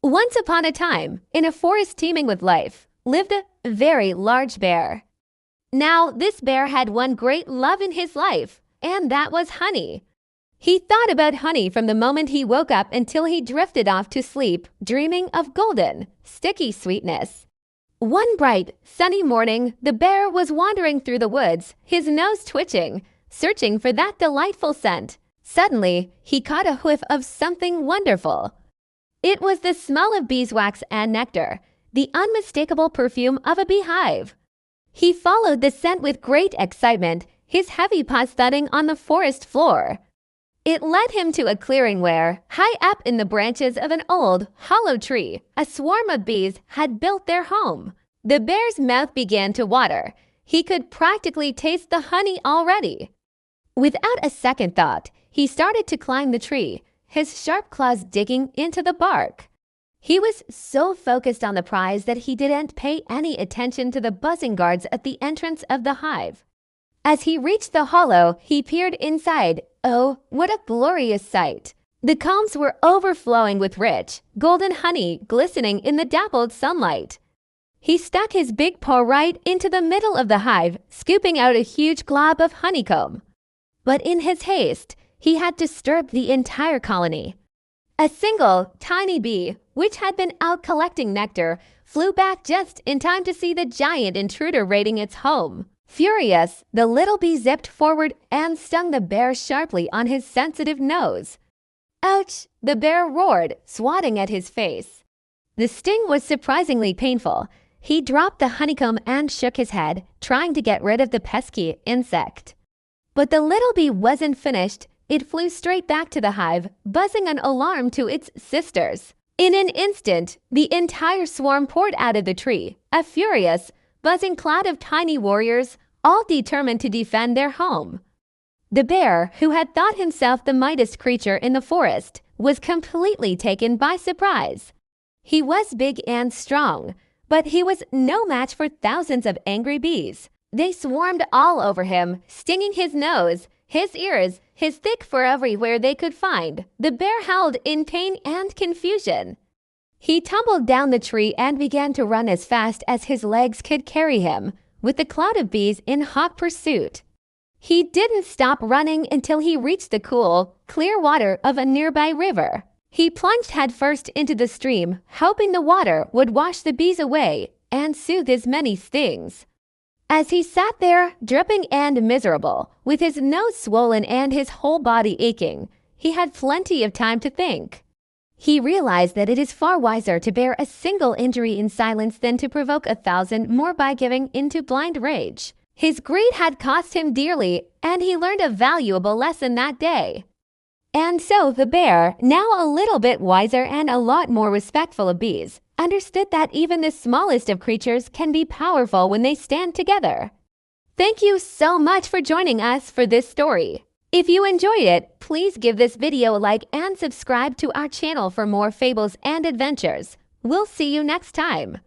Once upon a time, in a forest teeming with life, lived a very large bear. Now, this bear had one great love in his life, and that was honey. He thought about honey from the moment he woke up until he drifted off to sleep, dreaming of golden, sticky sweetness. One bright, sunny morning, the bear was wandering through the woods, his nose twitching, searching for that delightful scent. Suddenly, he caught a whiff of something wonderful. It was the smell of beeswax and nectar, the unmistakable perfume of a beehive. He followed the scent with great excitement, his heavy paws thudding on the forest floor. It led him to a clearing where, high up in the branches of an old, hollow tree, a swarm of bees had built their home. The bear's mouth began to water. He could practically taste the honey already. Without a second thought, he started to climb the tree, his sharp claws digging into the bark. He was so focused on the prize that he didn't pay any attention to the buzzing guards at the entrance of the hive. As he reached the hollow, he peered inside. Oh, what a glorious sight! The combs were overflowing with rich, golden honey glistening in the dappled sunlight. He stuck his big paw right into the middle of the hive, scooping out a huge glob of honeycomb. But in his haste, he had disturbed the entire colony. A single, tiny bee, which had been out collecting nectar, flew back just in time to see the giant intruder raiding its home. Furious, the little bee zipped forward and stung the bear sharply on his sensitive nose. Ouch! The bear roared, swatting at his face. The sting was surprisingly painful. He dropped the honeycomb and shook his head, trying to get rid of the pesky insect. But the little bee wasn't finished. It flew straight back to the hive, buzzing an alarm to its sisters. In an instant, the entire swarm poured out of the tree, a furious, buzzing cloud of tiny warriors, all determined to defend their home. The bear, who had thought himself the mightiest creature in the forest, was completely taken by surprise. He was big and strong, but he was no match for thousands of angry bees. They swarmed all over him, stinging his nose, his ears, his thick fur everywhere they could find. The bear howled in pain and confusion. He tumbled down the tree and began to run as fast as his legs could carry him, with the cloud of bees in hot pursuit. He didn't stop running until he reached the cool, clear water of a nearby river. He plunged headfirst into the stream, hoping the water would wash the bees away and soothe his many stings. As he sat there, dripping and miserable, with his nose swollen and his whole body aching, he had plenty of time to think. He realized that it is far wiser to bear a single injury in silence than to provoke 1,000 more by giving into blind rage. His greed had cost him dearly, and he learned a valuable lesson that day. And so the bear, now a little bit wiser and a lot more respectful of bees, understood that even the smallest of creatures can be powerful when they stand together. Thank you so much for joining us for this story. If you enjoyed it, please give this video a like and subscribe to our channel for more fables and adventures. We'll see you next time.